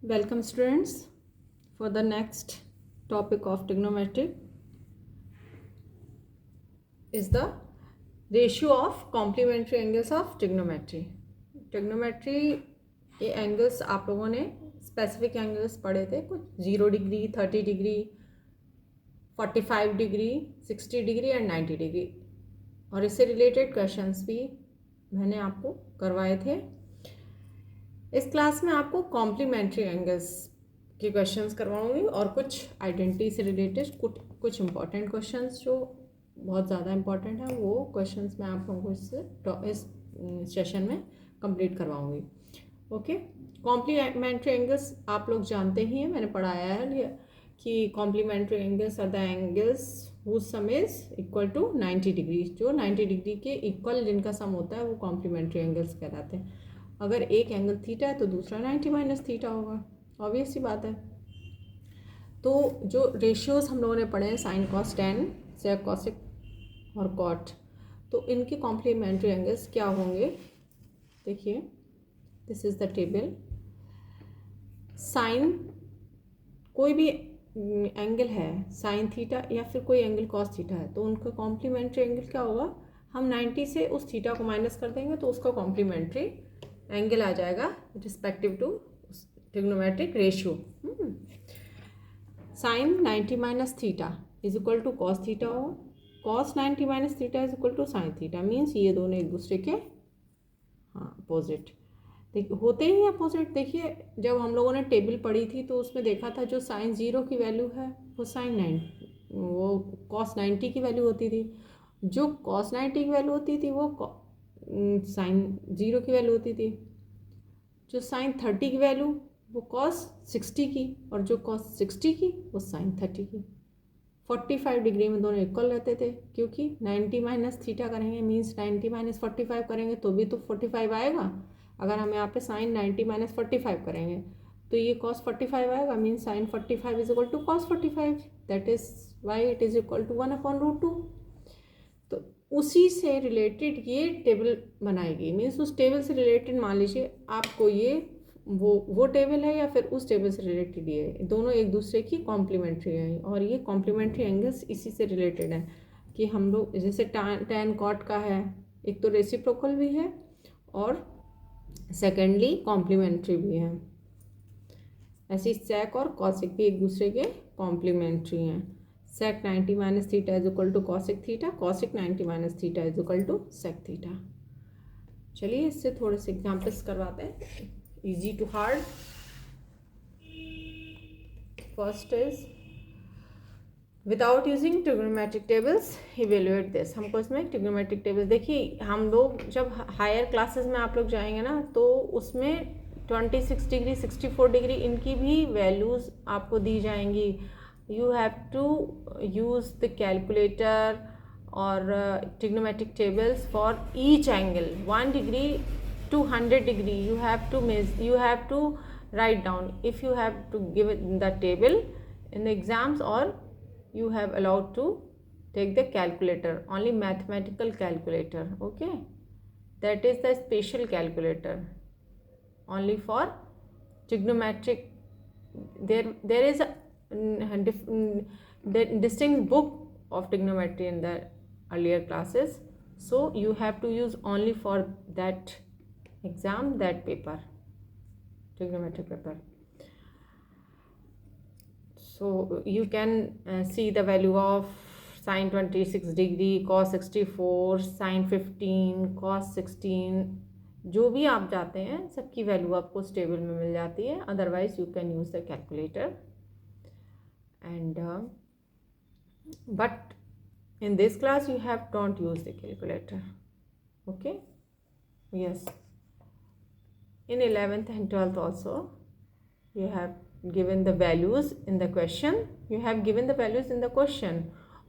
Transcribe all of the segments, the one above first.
Welcome students for the next topic of trigonometry is the ratio of complementary angles of trigonometry. Trigonometry ये angles आप लोगों ने specific angles पढ़े थे, कुछ 0 degree, 30 degree, 45 degree, 60 degree and 90 degree, और इससे रिलेटेड क्वेश्चंस भी मैंने आपको करवाए थे। इस क्लास में आपको कॉम्प्लीमेंट्री एंगल्स के क्वेश्चंस करवाऊंगी और कुछ आइडेंटिटी से रिलेटेड कुछ इम्पॉर्टेंट क्वेश्चंस जो बहुत ज़्यादा इम्पॉर्टेंट है वो क्वेश्चंस मैं आप लोगों को इस सेशन में कंप्लीट करवाऊंगी। ओके, कॉम्प्लीमेंट्री एंगल्स आप लोग जानते ही हैं, मैंने पढ़ाया है कि complementary angles are the angles whose sum is equal to 90 degree. जो 90 डिग्री के इक्वल जिनका सम होता है वो कॉम्प्लीमेंट्री एंगल्स कहलाते हैं। अगर एक एंगल थीटा है तो दूसरा 90 माइनस थीटा होगा, ऑब्वियस सी बात है। तो जो रेशियोज हम लोगों ने पढ़े हैं sine cos tan, sec cosec और कॉट, तो इनके कॉम्प्लीमेंट्री एंगल्स क्या होंगे देखिए। This is the table. Sine कोई भी एंगल है, साइन थीटा या फिर कोई एंगल कॉस थीटा है, तो उनका कॉम्प्लीमेंट्री एंगल क्या होगा, हम 90 से उस थीटा को माइनस कर देंगे तो उसका कॉम्प्लीमेंट्री एंगल आ जाएगा respective to trigonometric ratio. Sine 90 minus theta is equal to cos theta हो, cos 90 minus theta is equal to sine theta, means ये दोनों एक दूसरे के अपोजिट होते ही अपोजिट। देखिए जब हम लोगों ने टेबल पढ़ी थी तो उसमें देखा था जो साइन 0 की वैल्यू है वो साइन 9 वो कॉस 90 की वैल्यू होती थी, जो कॉस 90 की वैल्यू होती थी वो साइन 0 की वैल्यू होती थी, जो साइन 30 की वैल्यू वो कॉस 60 की, और जो कॉस 60 की वो साइन 30 की। 45 डिग्री में दोनों इक्वल रहते थे, क्योंकि 90 माइनस थीटा करेंगे मीन्स 90 माइनस 45 करेंगे तो भी तो 45 आएगा। अगर हम यहाँ पे साइन 90 माइनस 45 करेंगे तो ये कॉस 45 आएगा, means sine 45 is equal to cos 45, that is why it is equal to 1/√2। तो उसी से रिलेटेड ये टेबल बनाएगी, मीन्स उस टेबल से रिलेटेड मान लीजिए आपको ये वो टेबल है या फिर उस टेबल से रिलेटेड ये दोनों एक दूसरे की कॉम्प्लीमेंट्री है, और ये कॉम्प्लीमेंट्री एंगल्स इसी से रिलेटेड है कि हम लोग जैसे टैन कॉट का है, एक तो रेसिप्रोकल भी है और सेकेंडली कॉम्प्लीमेंट्री भी है, ऐसी सेक और कॉसिक भी एक दूसरे के कॉम्प्लीमेंट्री हैं। Sec 90 minus theta is equal to cosec theta, cosec 90 minus theta is equal to sec theta. चलिए इससे थोड़े से एग्जाम्पल्स करवाते हैं, easy to hard. First is without using trigonometric tables evaluate this. हमको इसमें ट्रिग्नोमेट्रिक टेबल्स, देखिए हम लोग जब हायर क्लासेस में आप लोग जाएंगे ना तो उसमें 26 डिग्री 64 डिग्री इनकी भी वैल्यूज़ आपको दी जाएंगी। You have to use the calculator और trigonometric tables for each angle 1 degree to 100 degree. You have to write down if you have to give it the table in the exams, or you have allowed to take the calculator, only mathematical calculator. Okay, that is the special calculator only for trigonometric. There is a distinct book of trigonometry in the earlier classes, so you have to use only for that exam that paper, trigonometric paper. So you can see the value of sin 26 degree, cos 64, sin 15, cos 16, जो भी आप जाते हैं सबकी value आपको उस table में मिल जाती है। Otherwise you can use the calculator and but in this class you have don't use the calculator. Okay, yes, in 11th and 12th also you have given the values in the question, you have given the values in the question,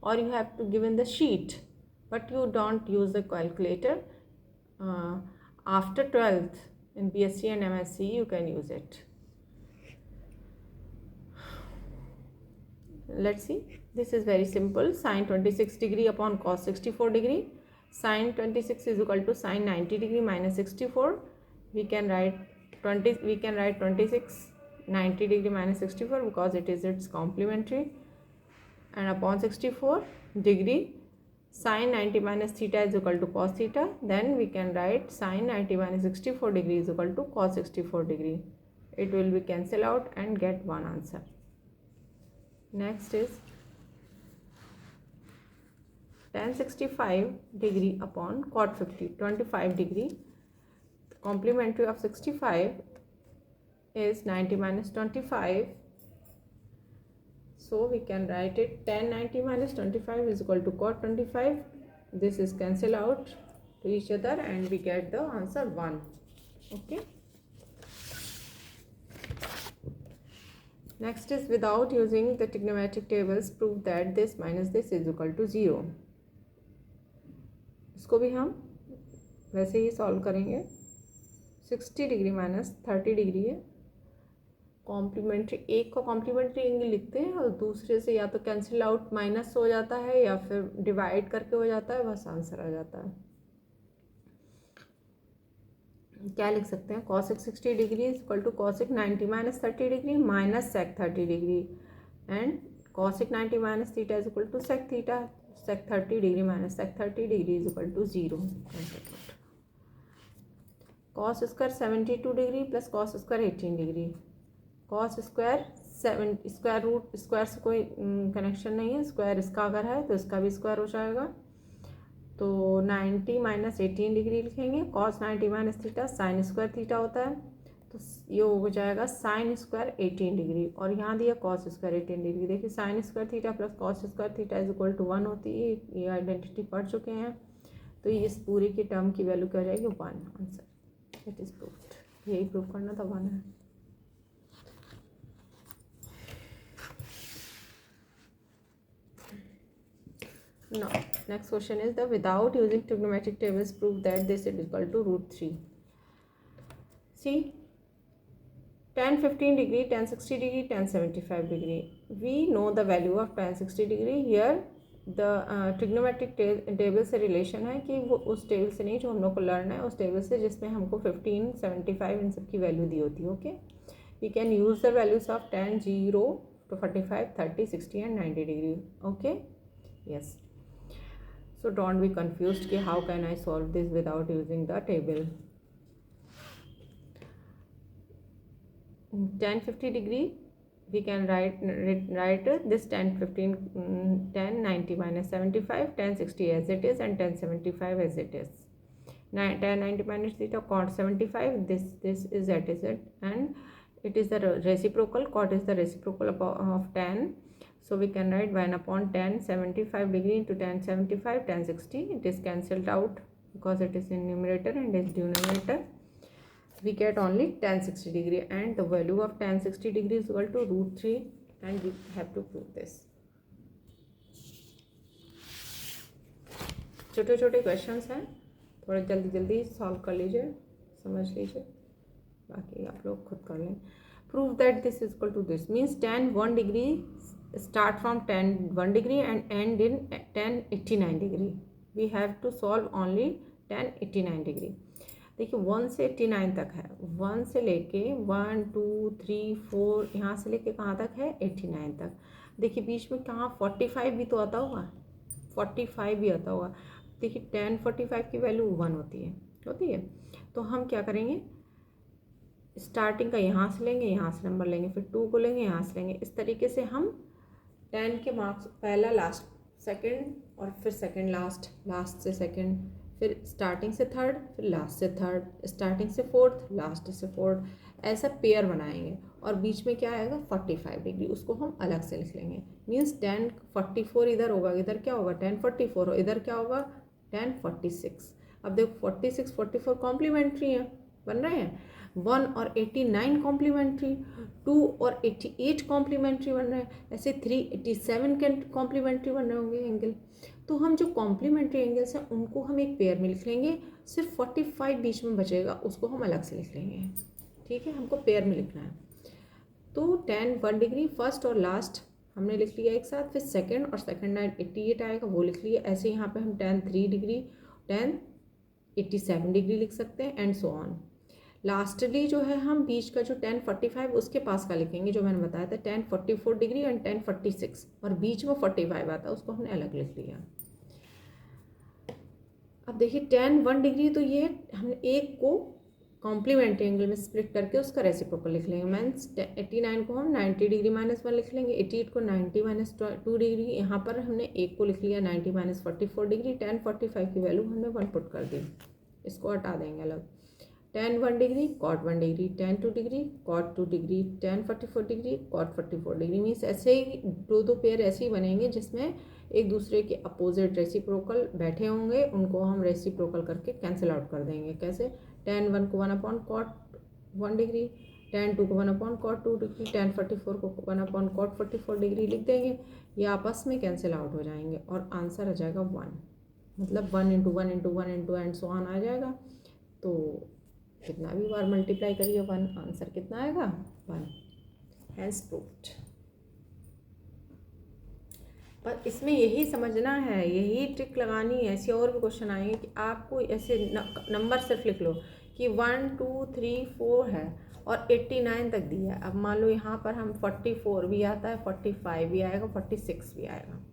or you have to given the sheet, but you don't use the calculator. After 12th in BSc and MSc you can use it. Let's see, this is very simple. Sin 26 degree upon cos 64 degree, sin 26 is equal to sin 90 degree minus 64. We can write 26 90 degree minus 64 because it is its complementary, and upon 64 degree sin 90 minus theta is equal to cos theta. Then we can write sin 90 minus 64 degree is equal to cos 64 degree. It will be cancel out and get one answer. Next is tan 65 degree upon cot 25 degree. The complementary of 65 is 90 minus 25. So we can write it tan 90 minus 25 is equal to cot 25. This is cancel out to each other and we get the answer 1. Okay. Next is without using the trigonometric tables prove that this minus this is equal to 0. इसको भी हम वैसे ही solve करेंगे. 60 degree minus 30 degree है. Complementary, एक को complementary angle लिखते हैं और दूसरे से या तो कैंसिल आउट माइनस हो जाता है या फिर डिवाइड करके हो जाता है, बस आंसर आ जाता है. क्या लिख सकते हैं? cosec 60 degree is equal to cosec 90 minus 30 degree minus sec 30 degree, and cosec 90 minus theta is equal to sec theta. sec 30 degree minus sec 30 degree is equal to 0. cos square 72 degree plus cos square 18 degree. cos square 7 square root square से कोई connection नहीं है. Square इसका अगर है तो इसका भी स्क्वायर हो जाएगा. तो 90 माइनस 18 डिग्री लिखेंगे. cos 90 minus theta sine square theta होता है, तो ये हो जाएगा साइन स्क्वायर 18 डिग्री. और यहाँ दिया cos स्क्वायर 18 डिग्री. देखिए sine square theta plus cos square theta is equal to 1 होती है. ये आइडेंटिटी पढ़ चुके हैं. तो इस पूरी की टर्म की वैल्यू क्या हो जाएगी? 1. Answer it is proved. यही प्रूव करना था, 1 है. Now next question is the without using trigonometric tables prove that this is equal to root 3. See, tan 15 degree, tan 60 degree, tan 75 degree. We know the value of tan 60 degree. Here the trigonometric table से relation है कि वो उस table से नहीं जो हम लोग को लर्न है, उस टेबल से जिसमें हमको 15, 75 इन सब की वैल्यू दी होती है. Okay, we can use the values of tan 0 to 45, 30, 60 and 90 degree. Okay, yes. So don't be confused कि how can I solve this without using the table. Tan 50 degree we can write this tan 15 tan 90 minus 75, tan 60 as it is and tan 75 as it is. Tan 90 minus theta cot 75. This is that is it, and it is the reciprocal. Cot is the reciprocal of tan. So we can write 1 upon tan 75 degree into tan 75, tan 60. It is cancelled out because it is in numerator and is denominator. We get only tan 60 degree, and the value of tan 60 degree is equal to root 3, and we have to prove this. छोटे छोटे questions हैं, थोड़ा जल्दी जल्दी solve कर लीजिए, समझ लीजिए, बाकी आप लोग खुद कर लें. Prove that this is equal to this means tan 1 degree start from tan 1 degree and end in tan 89 degree. We have to solve only tan 89 degree. देखिए 1 से 89 तक है. 1 से लेके 1 2 3 4 यहाँ से लेके कहाँ तक है? 89 तक. देखिए बीच में कहाँ 45 भी तो आता होगा, 45 भी आता होगा. देखिए tan 45 की वैल्यू 1 होती है. तो हम क्या करेंगे? स्टार्टिंग का यहाँ से लेंगे, यहाँ से नंबर लेंगे, फिर 2 को लेंगे, यहाँ से लेंगे. इस तरीके से हम 10 के मार्क्स पहला लास्ट सेकंड और फिर सेकंड लास्ट, लास्ट से सेकंड, फिर स्टार्टिंग से थर्ड, फिर लास्ट से थर्ड, स्टार्टिंग से फोर्थ, लास्ट से फोर्थ, ऐसा पेयर बनाएंगे. और बीच में क्या आएगा? 45 डिग्री, उसको हम अलग से लिख लेंगे. मीन्स tan 44 इधर होगा, इधर क्या होगा? tan 44 हो, इधर क्या होगा? tan 46. अब देखो 46 44 कॉम्प्लीमेंट्री हैं, बन रहे हैं. 1 और 89 कॉम्प्लीमेंट्री, 2 और 88 कॉम्प्लीमेंट्री बन रहे हैं. ऐसे 387 के कॉम्प्लीमेंट्री बन रहे होंगे एंगल. तो हम जो कॉम्प्लीमेंट्री एंगल्स हैं उनको हम एक पेयर में लिख लेंगे. सिर्फ 45 बीच में बचेगा, उसको हम अलग से लिख लेंगे. ठीक है, हमको पेयर में लिखना है. तो tan 1 डिग्री फर्स्ट और लास्ट हमने लिख लिया एक साथ, फिर सेकेंड और सेकेंड 88 आएगा वो लिख लिया. ऐसे यहाँ पे हम tan 3 डिग्री tan 87 डिग्री लिख सकते हैं एंड सो ऑन. लास्टली जो है हम बीच का जो 1045 उसके पास का लिखेंगे, जो मैंने बताया था 1044 डिग्री एंड 1046, और बीच में 45 आता है, उसको हमने अलग लिख लिया। अब देखिए 1 डिग्री, तो ये हमने एक को कॉम्प्लीमेंट्री एंगल में स्प्लिट करके उसका रेसिप्रोकल लिख लेंगे। मीन्स 89 को हम 90 डिग्री -1 लिख लेंगे, 88 को 90 -2 डिग्री। यहाँ पर हमने एक को लिख लिया 90 -44 डिग्री। 1045 की वैल्यू हमने 1 पुट कर दी, इसको हटा देंगे अलग। 10 degree cot 1 degree, 10 degree cot 2 degree, 10 degree cot 44 degree. Means ऐसे ही दो पेयर ऐसे ही बनेंगे जिसमें एक दूसरे के अपोजिट रेसिप्रोकल बैठे होंगे, उनको हम रेसिप्रोकल करके कैंसिल आउट कर देंगे। कैसे? 10 को 1 कॉट 1 डिग्री, 10 को 1 कॉट 2 डिग्री, 10 को 1 कॉट 44 डिग्री लिख देंगे। ये आपस में कैंसिल आउट हो जाएंगे और आंसर आ जाएगा 1। मतलब 1 × 1 × 1 × एंड सो ऑन आ जाएगा। तो कितना भी बार मल्टीप्लाई करिए 1, आंसर कितना आएगा? 1। Hence proved. पर इसमें यही समझना है, यही ट्रिक लगानी है। ऐसे और भी क्वेश्चन आएंगे कि आपको ऐसे नंबर सिर्फ लिख लो कि 1 2 3 4 है और 89 तक दिया है। अब मान लो यहाँ पर हम 44 भी आता है, 45 भी आएगा, 46 भी आएगा।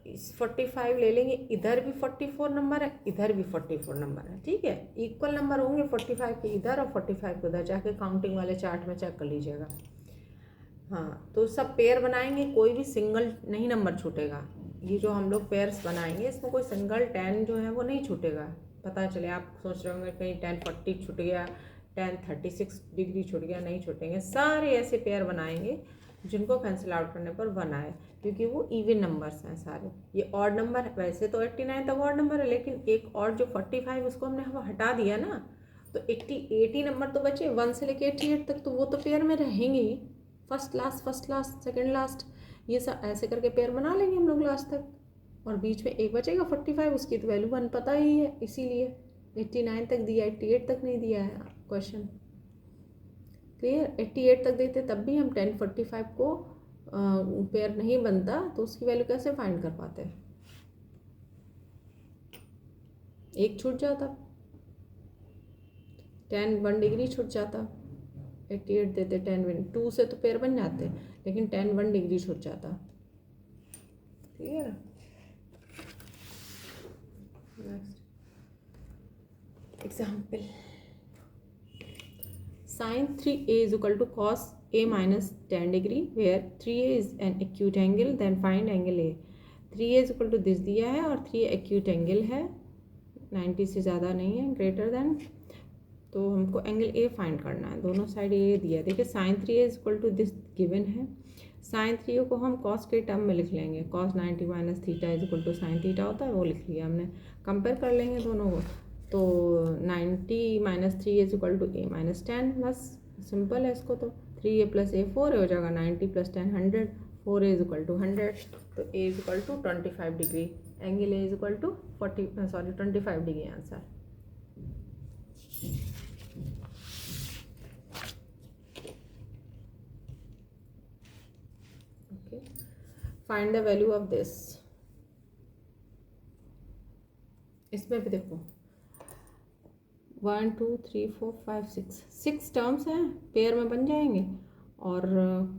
इस 45 ले लेंगे, इधर भी 44 नंबर है, इधर भी 44 नंबर है, ठीक है। इक्वल नंबर होंगे 45 के इधर और 45 के उधर, जाके काउंटिंग वाले चार्ट में चेक कर लीजिएगा। हाँ, तो सब पेयर बनाएंगे, कोई भी सिंगल नहीं नंबर छूटेगा। ये जो हम लोग पेयर्स बनाएंगे इसमें कोई सिंगल 10 जो है वो नहीं छूटेगा। पता चले आप सोच रहे होंगे कहीं 1040 छूट गया, 1036 डिग्री छूट गया, नहीं छूटेंगे। सारे ऐसे पेयर बनाएंगे जिनको कैंसिल आउट करने पर 1 आए, क्योंकि वो इवन नंबर्स हैं सारे। ये ऑड नंबर है, वैसे तो 89 तक ऑड नंबर है, लेकिन एक और जो 45 उसको हमने हटा दिया ना, तो 80 नंबर तो बचे 1 से लेके 88 तक, तो वो तो पेयर में रहेंगे ही। फर्स्ट लास्ट सेकंड लास्ट, ये सब ऐसे करके पेयर बना लेंगे हम लोग लास्ट तक। और बीच में एक बचेगा 45, उसकी तो वैल्यू 1 पता ही है, इसीलिए 89 तक दिया, 88 तक नहीं दिया है क्वेश्चन। क्लियर? 88 तक देते तब भी हम 1045 को पेयर नहीं बनता, तो उसकी वैल्यू कैसे फाइंड कर पाते? एक छूट जाता, 1 डिग्री छूट जाता। 88 देते, 2 से तो पेयर बन जाते, लेकिन 1 डिग्री छूट जाता। Clear? Next example, sin 3a is equal to cos a minus 10 degree, where 3a is an acute angle, then find angle a। 3a is equal to this दिया है और 3a acute angle है, 90 से ज़्यादा नहीं है, ग्रेटर देन, तो हमको एंगल ए फाइंड करना है। दोनों साइड ए दिया है। देखिए sin 3a is equal to this given है। sin 3a को हम cos के टर्म में लिख लेंगे, cos 90 minus theta is equal to sine theta होता है, वो लिख लिया हमने। कंपेयर कर लेंगे दोनों को, तो 90 - 3 इज इक्वल टू a - 10, बस सिंपल है इसको। तो 3a + a 4 हो जाएगा, 90 + 10 100, 4a इज इक्वल टू 100, तो a is equal to 25 degree, angle a is equal to 25 degree answer. Find the value of this. इसमें भी देखो 1 2 3 4 5 6 टर्म्स हैं, पेयर में बन जाएंगे और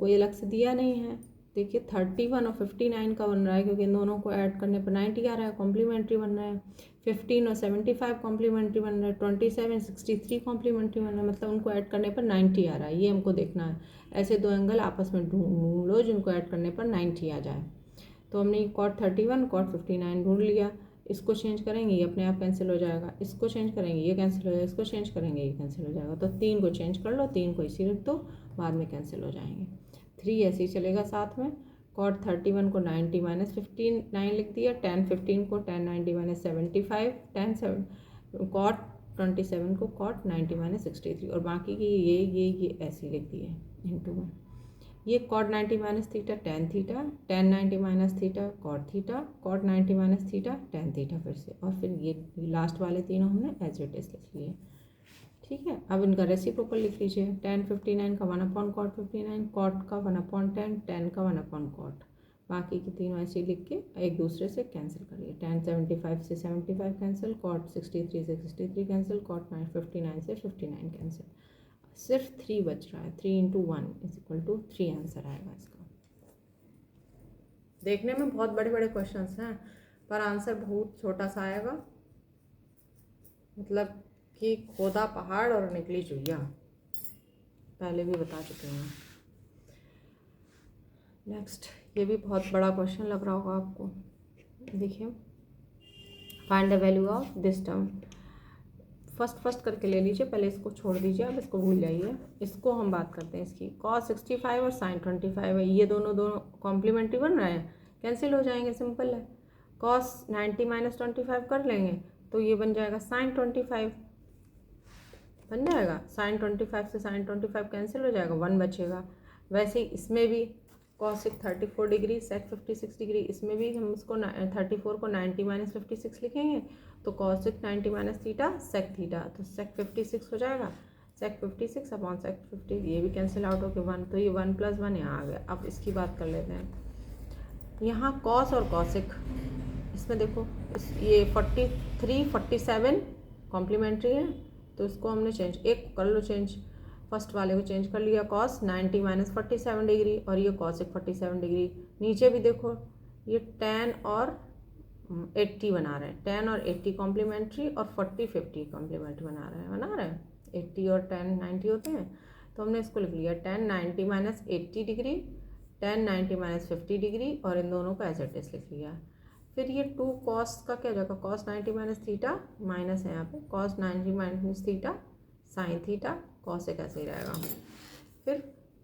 कोई अलग से दिया नहीं है। देखिए 31 और 59 का बन रहा है, क्योंकि इन दोनों को ऐड करने पर 90 आ रहा है, कॉम्प्लीमेंट्री बन रहा है। 15 और 75 कॉम्प्लीमेंट्री बन रहा है, 27 63 कॉम्प्लीमेंट्री बन रहा है, मतलब उनको ऐड करने पर 90 आ रहा है। ये हमको देखना है। ऐसे दो एंगल आपस में ढूंढ लो जिनको ऐड करने पर 90 आ जाए। तो हमने cot 31 cot 59 ढूंढ लिया। इसको चेंज करेंगे ये अपने आप कैंसिल हो जाएगा, इसको चेंज करेंगे ये कैंसिल हो जाएगा, इसको चेंज करेंगे ये कैंसिल हो जाएगा। तो 3 को चेंज कर लो, 3 को इसी रख दो, बाद में कैंसिल हो जाएंगे। 3 ऐसे ही चलेगा साथ में। cot 31 को 90 - 59 लिख दिया, tan 15 को tan 90 - 75, tan 7 cot 27 को cot 90 - 63, और बाकी की ये ऐसे लिख दिए इंटू में। ये cot 90 - theta tan theta, tan 90 - theta cot theta, cot 90 - theta tan theta फिर से, और फिर ये लास्ट वाले तीनों हमने एज इट इज लिख लिए। ठीक है, अब इनका रेसिप्रोकल लिख लीजिए। tan 59 का 1/cot 59, cot का 1/10, tan का 1/cot, बाकी की तीनों ऐसे ही लिख के एक दूसरे से कैंसिल करिए। tan 75 से 75 कैंसिल, cot 63 से 63 कैंसिल, cot 59 से 59 कैंसिल, सिर्फ 3 बच रहा है। 3 × 1 = 3 आंसर आएगा इसका। देखने में बहुत बड़े बड़े क्वेश्चंस हैं पर आंसर बहुत छोटा सा आएगा, मतलब कि खोदा पहाड़ और निकली चुइया, पहले भी बता चुके हैं। नेक्स्ट, ये भी बहुत बड़ा क्वेश्चन लग रहा होगा आपको। देखिए, find the value of this term. First करके ले लीजिए, पहले इसको छोड़ दीजिए, अब इसको भूल जाइए। इसको हम बात करते हैं इसकी। cos 65 और sin 25 है, ये दोनों कॉम्प्लीमेंट्री बन रहे हैं, कैंसिल हो जाएंगे, सिंपल है। cos 90 - 25 कर लेंगे तो ये बन जाएगा sin 25 बन जाएगा। sin 25 से sin 25 कैंसिल हो जाएगा, 1 बचेगा। वैसे ही इसमें भी cosec 34 डिग्री, sec 56 डिग्री, इसमें भी हम उसको 34 को 90 - 56 लिखेंगे तो cosec 90 - थीटा sec थीटा, तो sec 56 हो जाएगा। sec 56 अपॉन sec 50, ये भी कैंसिल आउट होकर 1, तो ये 1 + 1 यहाँ आ गया। अब इसकी बात कर लेते हैं। यहाँ cos और cosec, इसमें देखो ये 43 47 कॉम्प्लीमेंट्री है, तो इसको हमने चेंज, एक कर लो चेंज, फर्स्ट वाले को चेंज कर लिया। cos 90 - 47 डिग्री और ये cosec 47 डिग्री। नीचे भी देखो ये tan और 80 बना रहे हैं, tan और 80 कॉम्प्लीमेंट्री और 40 50 कॉम्प्लीमेंट्री बना रहे हैं। 80 और tan 90 होते हैं, तो हमने इसको लिख लिया tan 90 - 80 डिग्री, tan 90 - 50 डिग्री, और इन दोनों को एज इट इज लिख लिया। फिर ये 2 cos का क्या हो जाएगा, cos 90 - थीटा माइनस है यहाँ पे cos 90 - theta sin theta, cosec ऐसे ही रहेगा। फिर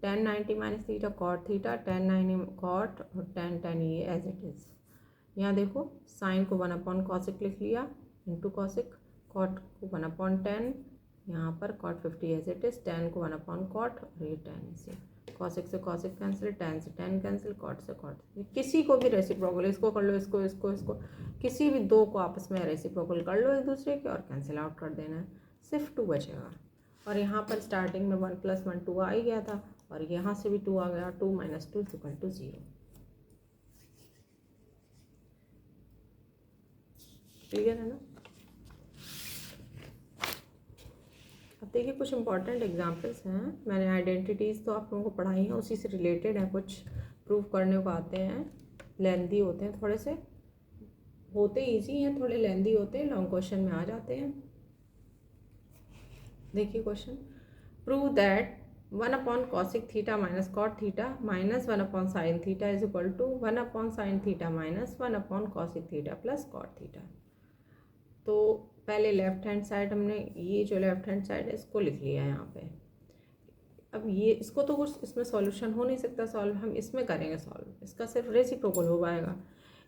tan 90 - theta cot theta, tan 90 cot और tan ये एज इट इज। यहाँ देखो sin को 1/cosec लिख लिया इंटू cosec, cot को 1/tan, यहाँ पर cot 50 as it is, tan को 1/cot और ये tan इसे, cosec से cosec कैंसिल, tan से tan कैंसिल, cot से cot। किसी को भी रेसिप्रोकल, इसको कर लो, इसको किसी भी दो को आपस में रेसिप्रोकल कर लो एक दूसरे के और कैंसिल आउट कर देना है, सिर्फ 2 बचेगा। और यहाँ पर स्टार्टिंग में 1 + 1 2 आ ही गया था, और यहाँ से भी 2 आ गया, 2 - 2 = 0। क्लियर है ना। अब देखिए कुछ इंपॉर्टेंट एग्जांपल्स हैं, मैंने आइडेंटिटीज़ तो आप लोगों को पढ़ाई है, उसी से रिलेटेड है, कुछ प्रूव करने को आते हैं, लेंदी होते हैं थोड़े से, होते ईजी हैं, थोड़े लेंदी होते हैं, लॉन्ग क्वेश्चन में आ जाते हैं। देखिए question, prove that 1/cosec theta - cot theta - 1/sin theta = 1/sin theta - 1/cosec theta + cot theta. तो पहले लेफ्ट हैंड साइड हमने, ये जो लेफ्ट हैंड साइड है इसको लिख लिया है यहाँ पे। अब ये इसको तो कुछ इसमें सॉल्यूशन हो नहीं सकता सॉल्व, हम इसमें करेंगे सॉल्व, इसका सिर्फ रेसिप्रोकल हो पाएगा।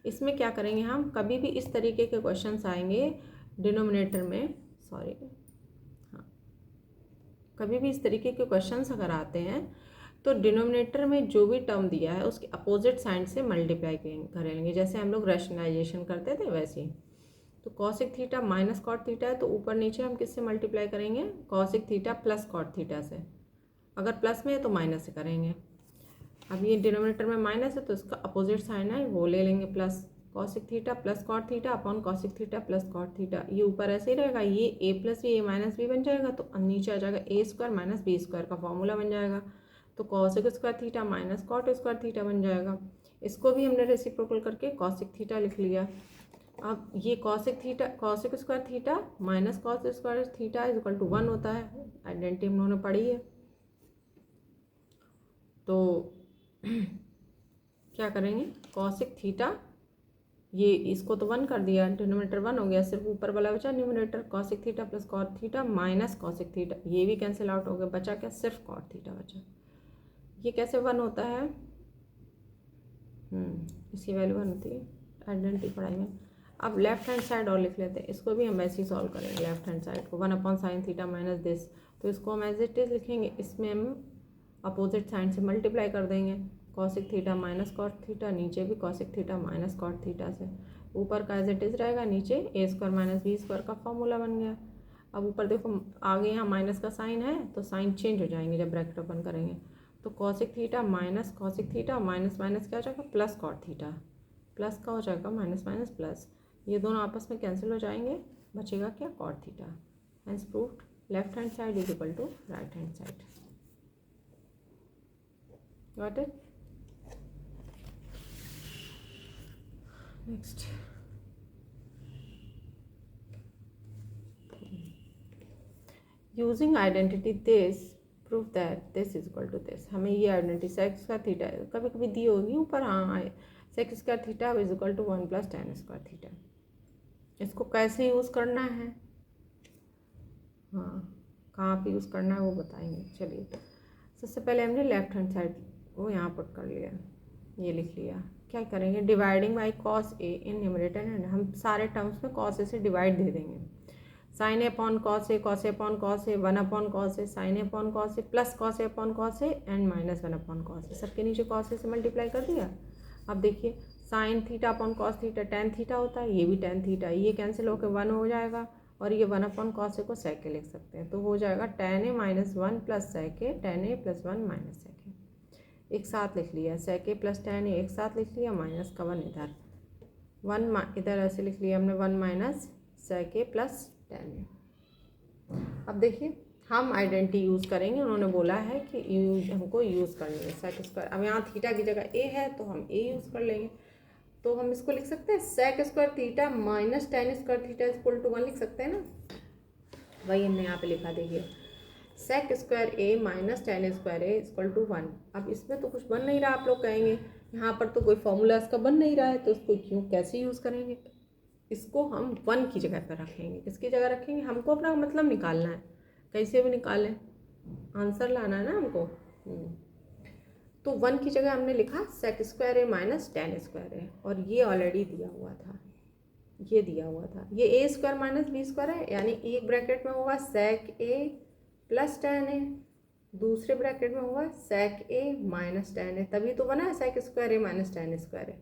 इसमें क्या करेंगे हम, कभी भी इस तरीके के क्वेश्चंस आएंगे डिनोमिनेटर में, सॉरी हाँ, कभी भी इस तरीके के क्वेश्चंस अगर आते हैं तो डिनोमिनेटर में जो भी टर्म दिया है उसके अपोजिट साइड से मल्टीप्लाई करेंगे, जैसे हम लोग रैशनलाइजेशन करते थे वैसे ही। तो cosec थीटा - cot थीटा है, तो ऊपर नीचे हम किससे मल्टीप्लाई करेंगे, cosec थीटा + cot थीटा से, अगर प्लस में है तो माइनस से करेंगे। अब ये डिनोमिनेटर में माइनस है तो इसका अपोजिट साइन है वो ले लेंगे plus, cosec theta + cot theta upon cosec theta + cot theta, ये ऊपर ऐसे ही रहेगा, ये a + b a - b बन जाएगा, तो नीचे आ जाएगा a² - b² का फॉर्मूला बन जाएगा, तो cosec² थीटा - cot² थीटा बन जाएगा। इसको भी हमने रेसिप्रोकल करके cosec थीटा लिख लिया। अब ये cosec² थीटा - cos² थीटा = 1 होता है, आइडेंटिटी हम लोगों ने पढ़ी है। तो क्या करेंगे, cosec थीटा, ये इसको तो 1 कर दिया, डिनोमिनेटर 1 हो गया, सिर्फ ऊपर वाला बचा numerator, cosec theta + cot theta - cosec theta, ये भी कैंसिल आउट हो गया, बचा क्या, सिर्फ cot थीटा बचा। ये कैसे 1 होता है, इसकी वैल्यू 1 होती है, आइडेंटिटी पढ़ाई में। अब लेफ्ट हैंड साइड और लिख लेते हैं, इसको भी हम ऐसे ही सॉल्व करेंगे। लेफ्ट हैंड साइड को 1/sin थीटा - दिस, तो इसको हम एज इट इज लिखेंगे, इसमें हम अपोजिट साइड से मल्टीप्लाई कर देंगे, cosec थीटा - cot थीटा, नीचे भी cosec थीटा - cot थीटा से, ऊपर का एज इट इज रहेगा, नीचे a² - b² का फॉर्मूला बन गया। अब ऊपर देखो आगे यहाँ माइनस का साइन है तो साइन चेंज हो जाएंगे जब ब्रैकेट ओपन करेंगे, तो cosec theta minus cosec theta, minus minus क्या हो जाएगा प्लस कॉट थीटा, प्लस का हो जाएगा माइनस माइनस प्लस, ये दोनों आपस में कैंसिल हो जाएंगे, बचेगा क्या cot theta. Hence proved left hand side is equal to right hand side. Got it? Next, using identity this prove that this is equal to this. हमें ये आइडेंटिटी सेक्स का थीटा कभी कभी दी होगी ऊपर, हाँ sec square theta is equal to 1 + tan square theta. इसको कैसे यूज़ करना है, हाँ कहाँ पे यूज़ करना है वो बताएंगे। चलिए सबसे पहले हमने लेफ्ट हैंड साइड को यहाँ पुट कर लिया, ये लिख लिया। क्या करेंगे, dividing by cos A in numerator and, हम सारे टर्म्स में कॉस ए से डिवाइड दे देंगे। Sine a upon cos a, cos a upon cos a, 1 upon cos a, sine a upon cos a, plus cos a upon cos a and minus 1 upon cos a. सबके नीचे cos A से multiply कर दिया। अब देखिए sign theta upon cos theta tan theta होता है, ये भी टैन थीटा, ये कैंसिल होकर 1 हो जाएगा और ये 1 अपॉन कॉस ए को सेक लिख सकते हैं, तो हो जाएगा tan a - 1 plus sec a, tan a + 1 minus sec a. एक साथ लिख लिया, sec A plus tan a एक साथ लिख लिया, माइनस का 1 इधर, 1 इधर ऐसे लिख लिया हमने, 1 minus sec A plus tan a। अब देखिए हम आइडेंटिटी यूज़ करेंगे, उन्होंने बोला है कि हमको यूज़ करनी है सेक स्क्वायर। अब यहाँ थीटा की जगह ए है तो हम ए यूज़ कर लेंगे, तो हम इसको लिख सकते हैं sec square theta minus tan square theta equal to 1 लिख सकते हैं ना। वही हमने यहाँ पे लिखा, देखिए sec square A minus tan square A equal to 1। अब इसमें तो कुछ बन नहीं रहा, आप लोग कहेंगे यहाँ पर तो कोई फॉर्मूला इसका बन नहीं रहा है, तो इसको क्यों कैसे यूज़ करेंगे। इसको हम 1 की जगह पर रखेंगे। किसकी जगह रखेंगे, हमको अपना मतलब निकालना है, कैसे भी निकालें, आंसर लाना है ना हमको। तो 1 की जगह हमने लिखा सेक square A minus tan square ए, और ये ऑलरेडी दिया हुआ था, ये दिया हुआ था, ये ए स्क्वायर माइनस बी स्क्वायर है, यानी एक ब्रैकेट में होगा सेक ए प्लस tan ए, दूसरे ब्रैकेट में होगा सेक ए माइनस tan ए, तभी तो बना है सेक square A minus tan square ए।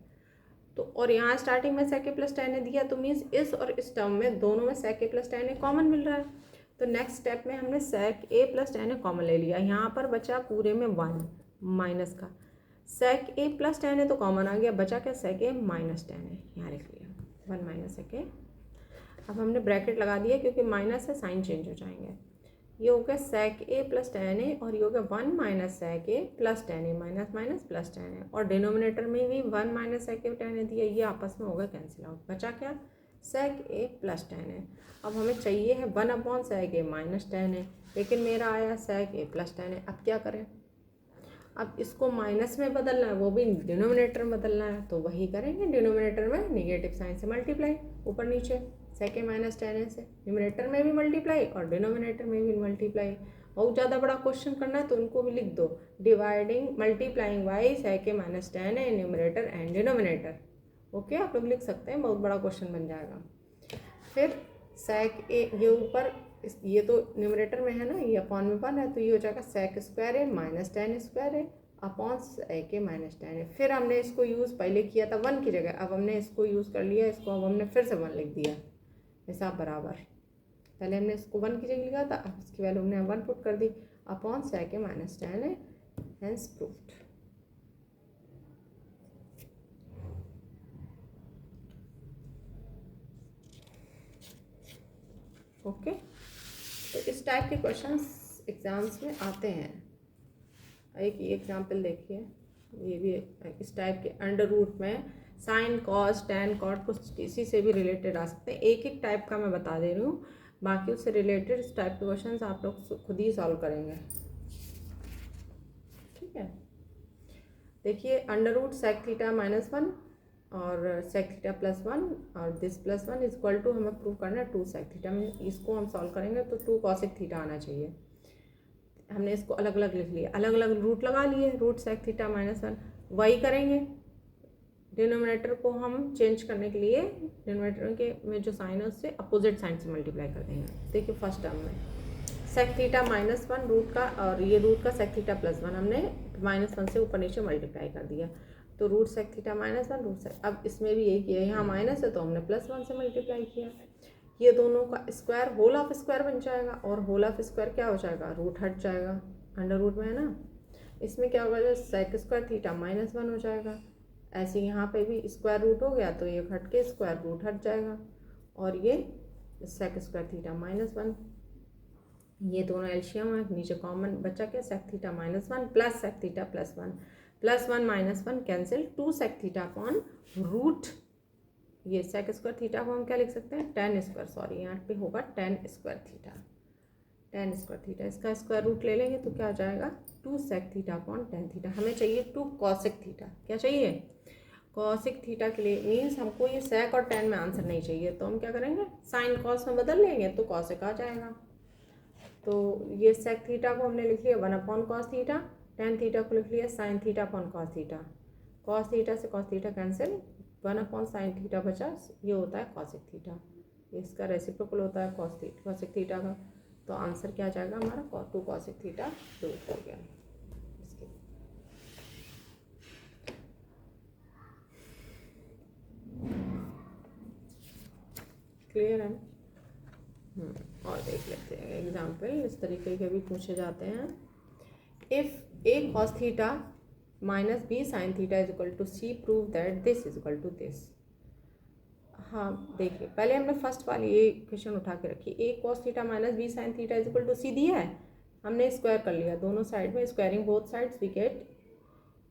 तो और यहाँ स्टार्टिंग में सेक ए प्लस tan ए दिया, तो मीन्स इस और इस टर्म में दोनों में सेक ए प्लस tan ए कॉमन मिल रहा है। तो नेक्स्ट स्टेप में हमने सेक ए प्लस tan ए कॉमन ले लिया, यहाँ पर बचा पूरे में 1 माइनस का, सेक ए प्लस tan ए तो कॉमन आ गया, बचा क्या सेक ए माइनस tan ए, यहाँ लिख लिया 1 माइनस सेक ए। अब हमने ब्रैकेट लगा दिया क्योंकि माइनस से साइन चेंज हो जाएंगे। ये हो गया सेक ए प्लस tan ए और ये हो गया 1 माइनस सेक ए प्लस tan ए, माइनस माइनस प्लस tan ए, और डिनोमिनेटर में भी 1 माइनस सेक ए tan ए दिया, ये आपस में हो गया कैंसिल आउट, बचा क्या सेक ए प्लस tan ए। अब हमें चाहिए है 1 upon sec A minus tan ए, लेकिन मेरा आया सेक ए प्लस tan ए। अब क्या करें, अब इसको माइनस में बदलना है, वो भी डिनोमिनेटर में बदलना है, तो वही करेंगे, डिनोमिनेटर में नेगेटिव साइन से मल्टीप्लाई, ऊपर नीचे सेक ए माइनस tan ए से, न्यूमरेटर में भी मल्टीप्लाई और डिनोमिनेटर में भी मल्टीप्लाई। बहुत ज़्यादा बड़ा क्वेश्चन करना है तो उनको भी लिख दो, dividing multiplying by sec A minus tan ए न्यूमरेटर एंड डिनोमिनेटर। ओके, आप लोग लिख सकते हैं, बहुत बड़ा क्वेश्चन बन जाएगा। फिर सेक ए, ये ऊपर ये तो न्यूमरेटर में है ना, ये अपॉन में 1 है, तो ये हो जाएगा सेक square A minus tan square A upon sec A minus tan ए। फिर हमने इसको यूज़ पहले किया था 1 की जगह, अब हमने इसको यूज़ कर लिया, इसको अब हमने फिर से 1 लिख दिया, हिसाब बराबर। पहले हमने इसको 1 की जगह लिखा था, अब इसकी वैल्यू हमने 1 पुट कर दी upon sec A minus tan A, hence proved. Okay, तो इस टाइप के क्वेश्चंस एग्जाम्स में आते हैं। एक ये एग्जाम्पल देखिए, ये भी इस टाइप के अंडर रूट में साइन कॉस टैन कॉट कुछ इसी से भी रिलेटेड आ सकते हैं। एक एक टाइप का मैं बता दे रही हूँ, बाकी उससे रिलेटेड इस टाइप के क्वेश्चंस आप लोग खुद ही सॉल्व करेंगे। ठीक है, देखिए under root sec theta minus 1 और सेक थीटा प्लस 1 और this plus 1 is equal to, हमें प्रूव करना है 2 सेक थीटा में। इसको हम सॉल्व करेंगे तो 2 कॉसिक थीटा आना चाहिए। हमने इसको अलग अलग लिख लिया, अलग अलग रूट लगा लिए, रूट सेक थीटा माइनस 1। वही करेंगे, डिनोमिनेटर को हम चेंज करने के लिए डिनोमिनेटर के में जो साइन है उससे अपोजिट साइन से मल्टीप्लाई कर देंगे। देखिए फर्स्ट टर्म में सेक थीटा माइनस 1 रूट का, और ये रूट का सेक थीटा प्लस 1 हमने माइनस 1 से ऊपर नीचे मल्टीप्लाई कर दिया, तो root sec theta minus 1 root sec. अब इसमें भी यही किया, यहाँ माइनस है तो हमने प्लस 1 से मल्टीप्लाई किया, ये दोनों का स्क्वायर होल ऑफ स्क्वायर बन जाएगा, और होल ऑफ स्क्वायर क्या हो जाएगा, रूट हट जाएगा, अंडर रूट में है ना, इसमें क्या होगा, जो सेक स्क्वायर थीटा -1 हो जाएगा। ऐसे यहाँ पे भी स्क्वायर रूट हो गया तो ये हट के स्क्वायर रूट हट जाएगा, और ये सेक स्क्वायर थीटा -1, ये दोनों एल्शियम है, नीचे कॉमन बचा क्या, sec theta -1 plus sec theta +1, +1 -1 cancel, 2 sec theta upon root, ये सेक स्क्वायर थीटा को हम क्या लिख सकते हैं, टेन स्क्वायर, सॉरी यहाँ पे होगा tan square theta, tan square theta, इसका स्क्वायर रूट ले लेंगे तो क्या आ जाएगा, 2 sec theta upon tan theta. हमें चाहिए 2 कॉसेक थीटा, क्या चाहिए, कॉसेक थीटा के लिए, मीन्स हमको ये सेक और टेन में आंसर नहीं चाहिए, तो हम क्या करेंगे, साइन कॉस में बदल लेंगे तो कॉसेक आ जाएगा। तो ये सेक थीटा को हमने लिख लिया 1 upon cos theta, tan theta को लिख लिया sine theta upon cos theta, cos theta से cos theta cancel, 1 upon sine theta बचा, ये होता है कॉसेक थीटा, इसका रेसिप्रोकल होता है कॉसेक थीटा का। तो आंसर क्या आ जाएगा हमारा, 2 कॉसेक थीटा रूट हो गया इसके। क्लियर है। और देख लेते हैं एग्जाम्पल, इस तरीके के भी पूछे जाते हैं। If A cos theta minus B sine theta is equal to C, prove that this is equal to this. हाँ देखिए, पहले हमने फर्स्ट वाली ये क्वेश्चन उठा के रखी, a cos theta minus B sine theta is equal to c दिया है, हमने स्क्वायर कर लिया दोनों साइड में, squaring both sides we get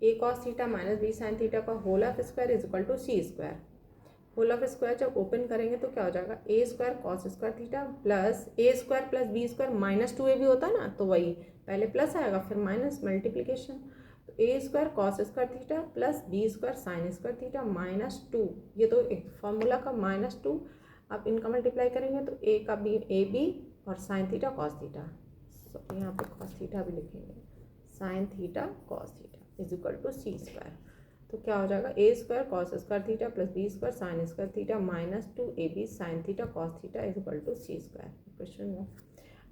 a cos theta minus B sine theta का whole of square is equal to c square. Whole of square जब open करेंगे तो क्या हो जाएगा, a square cos square theta plus a square plus b square -2ab होता है ना, तो वही पहले प्लस आएगा फिर माइनस, मल्टीप्लिकेशन, तो a square cos square theta plus b square sine square theta -2, ये तो एक फॉर्मूला का -2, अब इनका मल्टीप्लाई करेंगे तो ए का बी ए बी और साइन थीटा कॉस थीटा, यहाँ पे कॉस थीटा भी लिखेंगे, sine theta cos theta is equal to c square. तो क्या हो जाएगा, a square cos square theta plus b square sine square theta -2ab sine theta cos theta is equal to c square. Question में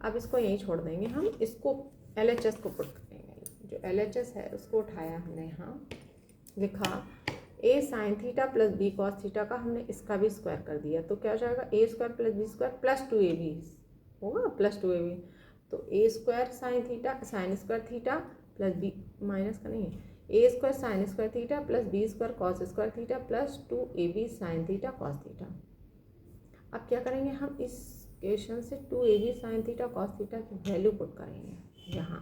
अब इसको यहीं छोड़ देंगे, हम इसको LHS को पुट करेंगे, जो LHS है उसको उठाया हमने, यहाँ लिखा a sine theta plus b cos theta का, हमने इसका भी स्क्वायर कर दिया, तो क्या हो जाएगा, a square plus b square plus 2ab होगा, +2ab, तो a square sine theta sine square theta plus b, minus का नहीं है, a square sine square theta plus b square cos square theta plus 2ab sine theta cos theta. अब क्या करेंगे, हम इस इक्वेशन से 2ab sine theta cos theta की वैल्यू पुट करेंगे यहाँ,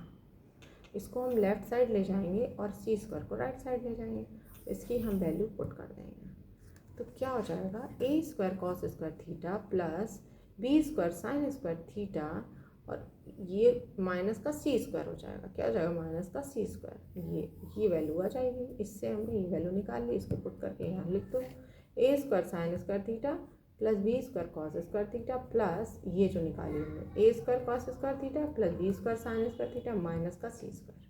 इसको हम लेफ्ट साइड ले जाएंगे और सी स्क्वायर को राइट साइड ले जाएंगे, इसकी हम वैल्यू पुट कर देंगे। तो क्या हो जाएगा, a square cos square theta plus b square sine square theta, और ये माइनस का सी स्क्वायर हो जाएगा, क्या हो जाएगा, माइनस का सी स्क्वायर, ये वैल्यू आ जाएगी, इससे हमने ये वैल्यू निकाल ली, इसको पुट करके यहाँ लिख दो, a square sine square theta plus b square cos square theta plus ये जो निकाली हमने a square cos square theta plus b square sine square theta minus का सी स्क्वायर,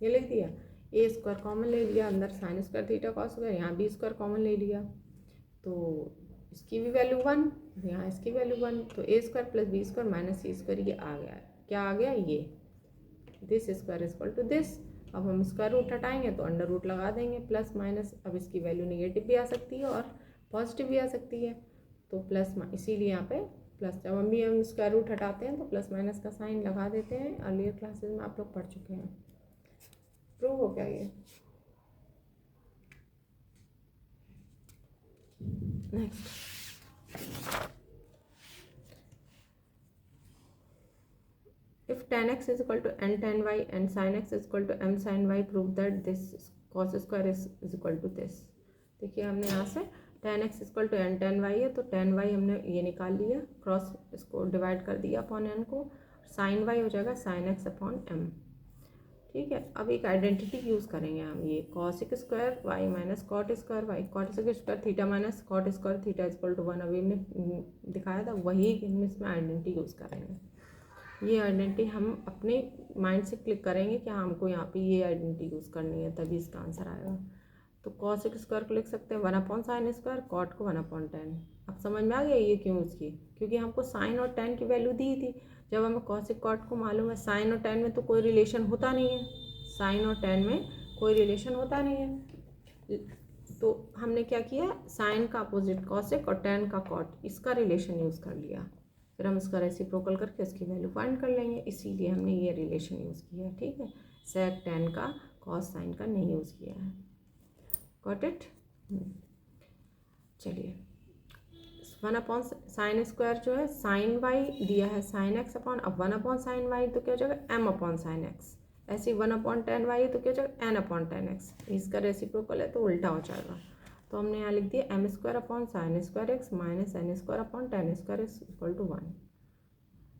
ये लिख दिया। ए स्क्वायर कॉमन ले लिया, अंदर sign square theta cos square, यहाँ बी स्क्वायर कॉमन ले लिया, तो इसकी भी वैल्यू 1, यहाँ इसकी वैल्यू 1, तो a square plus b square minus c square, ये आ गया, क्या आ गया, ये this square is equal to this. अब हम स्क्वायर रूट हटाएंगे तो अंडर रूट लगा देंगे, प्लस माइनस, अब इसकी वैल्यू नेगेटिव भी आ सकती है और पॉजिटिव भी आ सकती है, तो प्लस, इसीलिए यहाँ पे प्लस, जब हम स्क्वायर रूट हटाते हैं तो प्लस माइनस का साइन लगा देते हैं, अर्लियर क्लासेज में आप लोग पढ़ चुके हैं। प्रूव हो गया ये। Next, if tan x is equal to n tan y and sin x is equal to m sin y, prove that this cos square is equal to this। देखिए हमने यहाँ से tan x equal to n tan y है, तो tan y हमने ये निकाल लिया, क्रॉस इसको डिवाइड कर दिया अपॉन n को, sin y हो जाएगा sin x अपॉन m, ठीक है। अब एक आइडेंटिटी यूज़ करेंगे हम, ये cosec square Y minus cot square Y, cosec square theta minus cot square theta equal to 1, अभी हमने दिखाया था, वही हम इसमें आइडेंटिटी यूज़ करेंगे। ये आइडेंटिटी हम अपने माइंड से क्लिक करेंगे कि हमको यहाँ पे ये आइडेंटिटी यूज़ करनी है, तभी इसका आंसर आएगा। तो कॉसिक स्क्वायर को लिख सकते हैं 1 अपॉन साइन स्क्वायर, कॉट को 1 अपॉन टेन। अब समझ में आ गया ये क्यों उसकी, क्योंकि हमको साइन और टेन की वैल्यू दी थी, जब हमें कॉसिक कॉट को मालूम है, साइन और टेन में तो कोई रिलेशन होता नहीं है, साइन और टेन में कोई रिलेशन होता नहीं है, तो हमने क्या किया, साइन का अपोजिट कॉसिक और टेन का कॉट, इसका रिलेशन यूज़ कर लिया, फिर हम इसका रेसिप्रोकल करके इसकी वैल्यू फाइंड कर लेंगे, इसीलिए हमने ये रिलेशन यूज़ किया, ठीक है। सेक टेन का कॉस साइन का नहीं यूज़ किया है। Got it. चलिए 1/sin स्क्वायर जो है साइन वाई दिया है साइन एक्स अपॉन, अब 1/sin वाई तो क्या हो जाएगा m/sin x, ऐसे 1/tan वाई तो क्या हो जाएगा n/tan x, इसका रेसिप्रोकल है तो उल्टा हो जाएगा। तो हमने यहाँ लिख दिया m² sin² x minus n² tan² x equal to 1।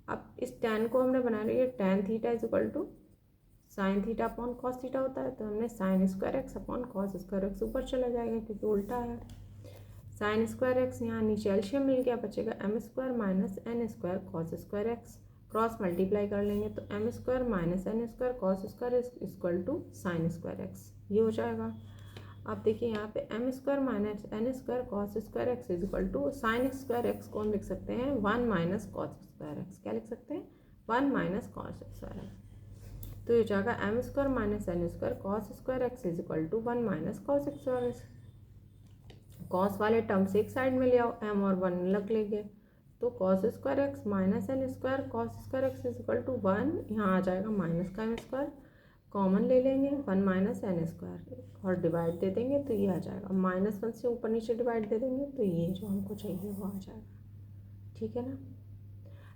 अब इस tan को हमने बना लिया tan theta is equal to sine theta upon cos theta होता है, तो हमने sin² x upon cos² x ऊपर चला जाएगा क्योंकि उल्टा है। sin² x यहाँ नीचे एलशियम मिल गया, बचेगा m² minus n² cos² x, cross multiply कर लेंगे तो m² minus n² cos² x equal to sin² x, ये हो जाएगा। अब देखिए यहाँ पे m² minus n² cos² x is equal to sin² x कौन लिख सकते हैं 1 माइनस cos² x, क्या लिख सकते हैं 1 माइनस cos² x, तो ये हो जाएगा m² minus n² cos² x is equal to 1 minus cos² x। Cos वाले टर्म्स एक साइड में ले आओ, m और 1 लग लेंगे, तो cos² x minus n² cos² x is equal to 1, यहाँ आ जाएगा माइनस का m² कॉमन ले लेंगे 1 माइनस n² और डिवाइड दे देंगे तो ये आ जाएगा, -1 से ऊपर नीचे डिवाइड दे देंगे तो ये जो हमको चाहिए वो आ जाएगा। ठीक है ना।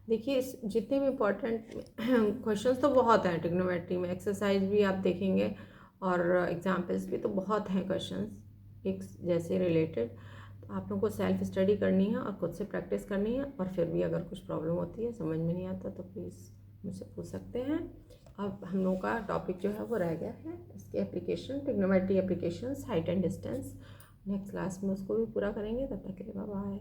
देखिए इस जितने भी इम्पोर्टेंट क्वेश्चंस तो बहुत हैं ट्रिग्नोमेट्री में, एक्सरसाइज भी आप देखेंगे और एग्जाम्पल्स भी तो बहुत हैं क्वेश्चंस एक जैसे रिलेटेड, तो आप लोगों को सेल्फ स्टडी करनी है और खुद से प्रैक्टिस करनी है, और फिर भी अगर कुछ प्रॉब्लम होती है समझ में नहीं आता तो प्लीज़ मुझसे पूछ सकते हैं। अब हम लोगों का टॉपिक जो है वो रह गया है इसके application, trigonometry application height and distance, next class में उसको भी पूरा करेंगे। तब तक के लिए बाय बाय।